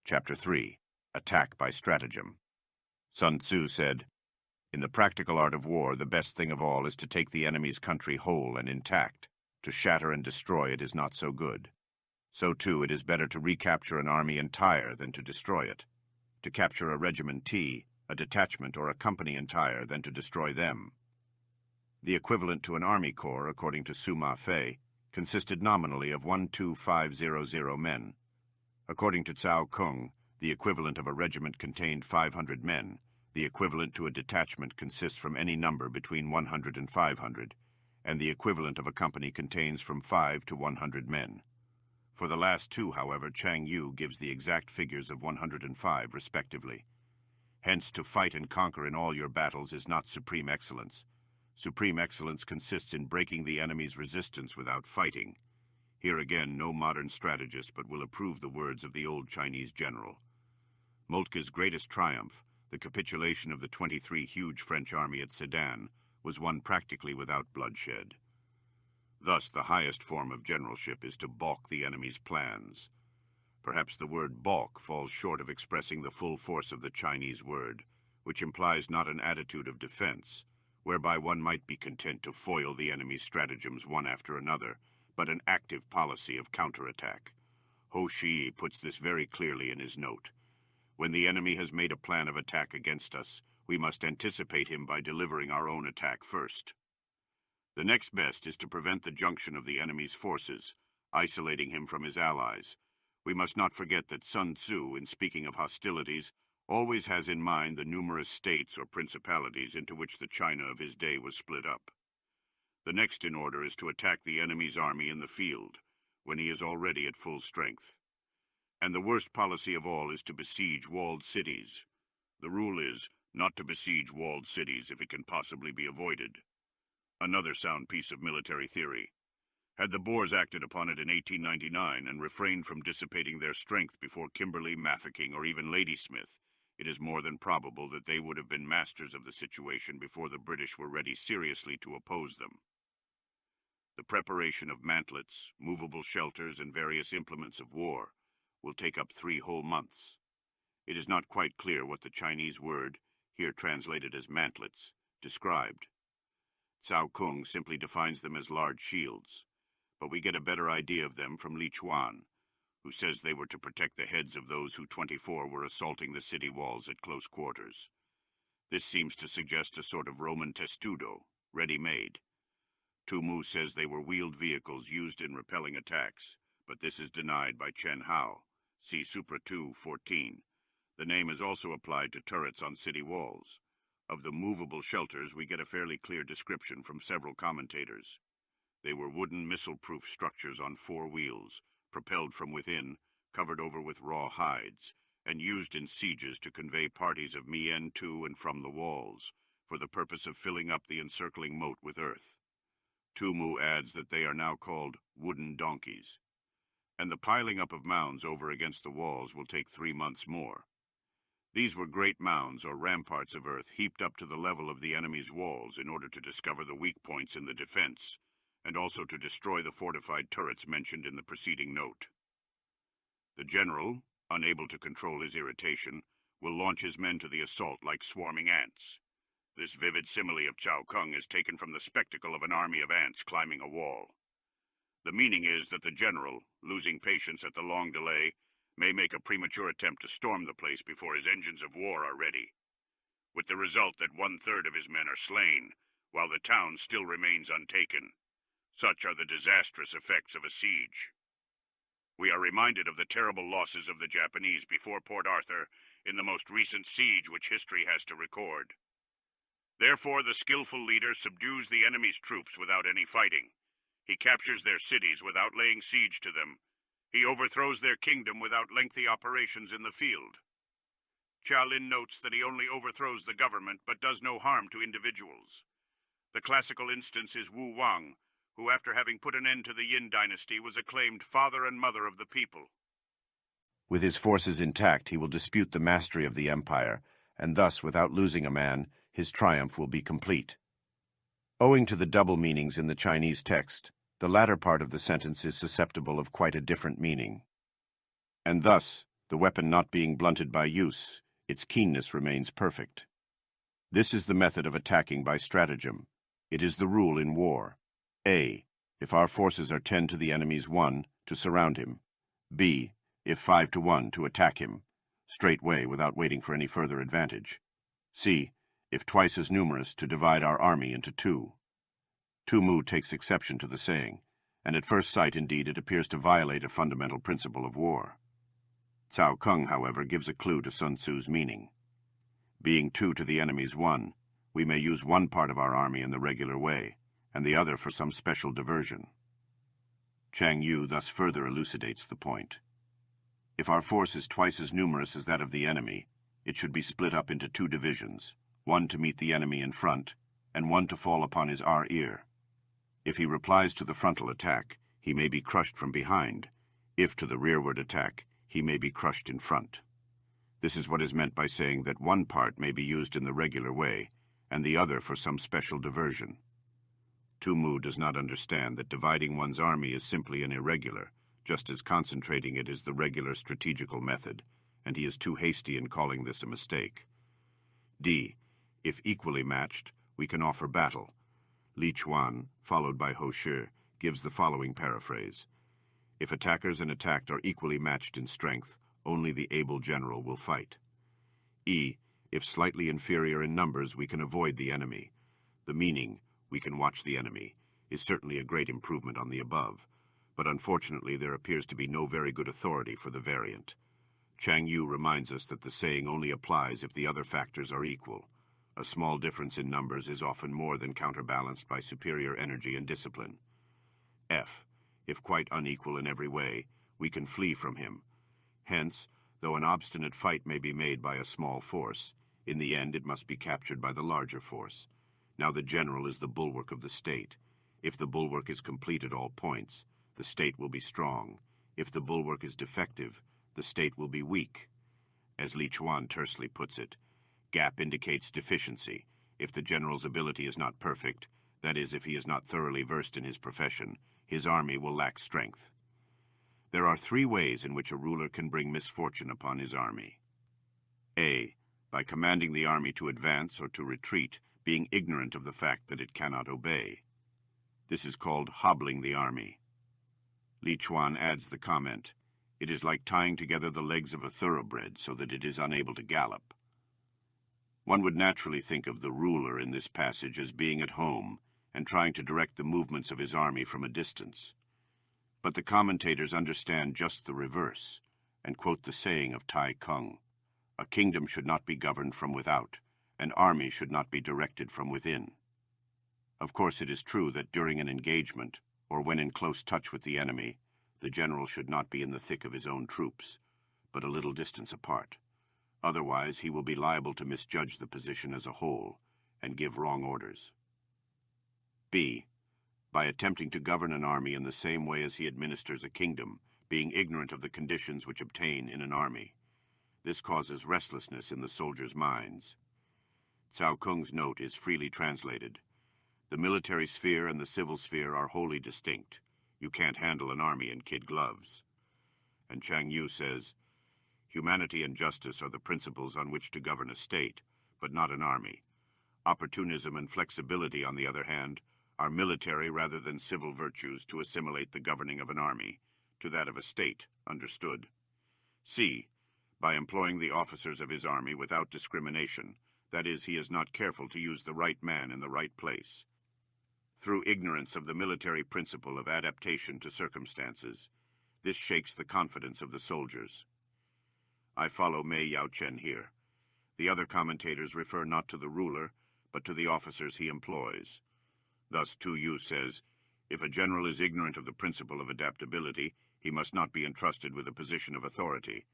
Chapter 3. Attack by Stratagem. Sun Tzu said, "In the practical art of war, the best thing of all is to take the enemy's country whole and intact. To shatter and destroy it is not so good. So, too, it is better to recapture an army entire than to destroy it. To capture a regiment, a detachment, or a company entire than to destroy them." The equivalent to an army corps, according to Sima Fei, consisted nominally of 12500 men. According to Cao Kung, the equivalent of a regiment contained 500 men. The equivalent to a detachment consists from any number between 100 and 500, and the equivalent of a company contains from 5 to 100 men. For the last two, however, Chang Yu gives the exact figures of 105, respectively. Hence, to fight and conquer in all your battles is not supreme excellence. Supreme excellence consists in breaking the enemy's resistance without fighting. Here again, no modern strategist but will approve the words of the old Chinese general. Moltke's greatest triumph, the capitulation of the 23 huge French army at Sedan, was won practically without bloodshed. Thus, the highest form of generalship is to balk the enemy's plans. Perhaps the word balk falls short of expressing the full force of the Chinese word, which implies not an attitude of defense, whereby one might be content to foil the enemy's stratagems one after another, but an active policy of counterattack. Ho Shi puts this very clearly in his note. When the enemy has made a plan of attack against us, we must anticipate him by delivering our own attack first. The next best is to prevent the junction of the enemy's forces, isolating him from his allies. We must not forget that Sun Tzu, in speaking of hostilities, always has in mind the numerous states or principalities into which the China of his day was split up. The next in order is to attack the enemy's army in the field, when he is already at full strength. And the worst policy of all is to besiege walled cities. The rule is not to besiege walled cities if it can possibly be avoided. Another sound piece of military theory. Had the Boers acted upon it in 1899 and refrained from dissipating their strength before Kimberley, Mafeking, or even Ladysmith, it is more than probable that they would have been masters of the situation before the British were ready seriously to oppose them. The preparation of mantlets, movable shelters, and various implements of war will take up 3 whole months. It is not quite clear what the Chinese word, here translated as mantlets, described. Cao Kung simply defines them as large shields, but we get a better idea of them from Li Chuan, who says they were to protect the heads of those who 24 were assaulting the city walls at close quarters. This seems to suggest a sort of Roman testudo, ready-made. Tu Mu says they were wheeled vehicles used in repelling attacks, but this is denied by Chen Hao. See Supra 2:14. The name is also applied to turrets on city walls. Of the movable shelters, we get a fairly clear description from several commentators. They were wooden missile-proof structures on 4 wheels, propelled from within, covered over with raw hides, and used in sieges to convey parties of men to and from the walls, for the purpose of filling up the encircling moat with earth. Tu Mu adds that they are now called wooden donkeys. And the piling up of mounds over against the walls will take 3 months more. These were great mounds or ramparts of earth heaped up to the level of the enemy's walls in order to discover the weak points in the defense, and also to destroy the fortified turrets mentioned in the preceding note. The general, unable to control his irritation, will launch his men to the assault like swarming ants. This vivid simile of Cao Kung is taken from the spectacle of an army of ants climbing a wall. The meaning is that the general, losing patience at the long delay, may make a premature attempt to storm the place before his engines of war are ready, with the result that 1/3 of his men are slain, while the town still remains untaken. Such are the disastrous effects of a siege. We are reminded of the terrible losses of the Japanese before Port Arthur in the most recent siege which history has to record. Therefore, the skillful leader subdues the enemy's troops without any fighting. He captures their cities without laying siege to them. He overthrows their kingdom without lengthy operations in the field. Chia Lin notes that he only overthrows the government but does no harm to individuals. The classical instance is Wu Wang, who after having put an end to the Yin dynasty was acclaimed father and mother of the people. With his forces intact, he will dispute the mastery of the empire, and thus, without losing a man, his triumph will be complete. Owing to the double meanings in the Chinese text, the latter part of the sentence is susceptible of quite a different meaning. And thus, The weapon not being blunted by use, its keenness remains perfect. This is the method of attacking by stratagem. It is the rule in war. A. If our forces are 10 to the enemy's 1, to surround him. B. If 5 to 1, to attack him, straightway without waiting for any further advantage. C. If twice as numerous, to divide our army into 2. Tu Mu takes exception to the saying, and at first sight, indeed, it appears to violate a fundamental principle of war. Cao Kung, however, gives a clue to Sun Tzu's meaning. Being 2 to the enemy's 1, we may use one part of our army in the regular way, and the other for some special diversion. Chang Yu thus further elucidates the point. If our force is twice as numerous as that of the enemy, it should be split up into 2 divisions, one to meet the enemy in front, and one to fall upon his rear. If he replies to the frontal attack, he may be crushed from behind. If to the rearward attack, he may be crushed in front. This is what is meant by saying that one part may be used in the regular way, and the other for some special diversion. Tu Mu does not understand that dividing one's army is simply an irregular, just as concentrating it is the regular strategical method, and he is too hasty in calling this a mistake. D. If equally matched, we can offer battle. Li Chuan, followed by Ho Shi, gives the following paraphrase. If attackers and attacked are equally matched in strength, only the able general will fight. E. If slightly inferior in numbers, we can avoid the enemy. The meaning, we can watch the enemy, is certainly a great improvement on the above, but unfortunately there appears to be no very good authority for the variant. Chang Yu reminds us that the saying only applies if the other factors are equal. A small difference in numbers is often more than counterbalanced by superior energy and discipline. F. If quite unequal in every way, we can flee from him. Hence, though an obstinate fight may be made by a small force, in the end it must be captured by the larger force. Now the general is the bulwark of the state. If the bulwark is complete at all points, the state will be strong. If the bulwark is defective, the state will be weak. As Li Chuan tersely puts it, gap indicates deficiency. If the general's ability is not perfect, that is, if he is not thoroughly versed in his profession, his army will lack strength. There are 3 ways in which a ruler can bring misfortune upon his army. A. By commanding the army to advance or to retreat, being ignorant of the fact that it cannot obey. This is called hobbling the army. Li Chuan adds the comment, it is like tying together the legs of a thoroughbred so that it is unable to gallop. One would naturally think of the ruler in this passage as being at home and trying to direct the movements of his army from a distance. But the commentators understand just the reverse and quote the saying of Tai Kung, a kingdom should not be governed from without, an army should not be directed from within. Of course, it is true that during an engagement, or when in close touch with the enemy, the general should not be in the thick of his own troops, but a little distance apart. Otherwise, he will be liable to misjudge the position as a whole and give wrong orders. B. By attempting to govern an army in the same way as he administers a kingdom, being ignorant of the conditions which obtain in an army. This causes restlessness in the soldiers' minds. Cao Kung's note is freely translated. The military sphere and the civil sphere are wholly distinct. You can't handle an army in kid gloves. And Chang Yu says, humanity and justice are the principles on which to govern a state, but not an army. Opportunism and flexibility, on the other hand, are military rather than civil virtues to assimilate the governing of an army to that of a state, understood. C. By employing the officers of his army without discrimination, that is, he is not careful to use the right man in the right place. Through ignorance of the military principle of adaptation to circumstances, this shakes the confidence of the soldiers. I follow Mei Yao-chen here. The other commentators refer not to the ruler, but to the officers he employs. Thus Tu Yu says, if a general is ignorant of the principle of adaptability, he must not be entrusted with a position of authority,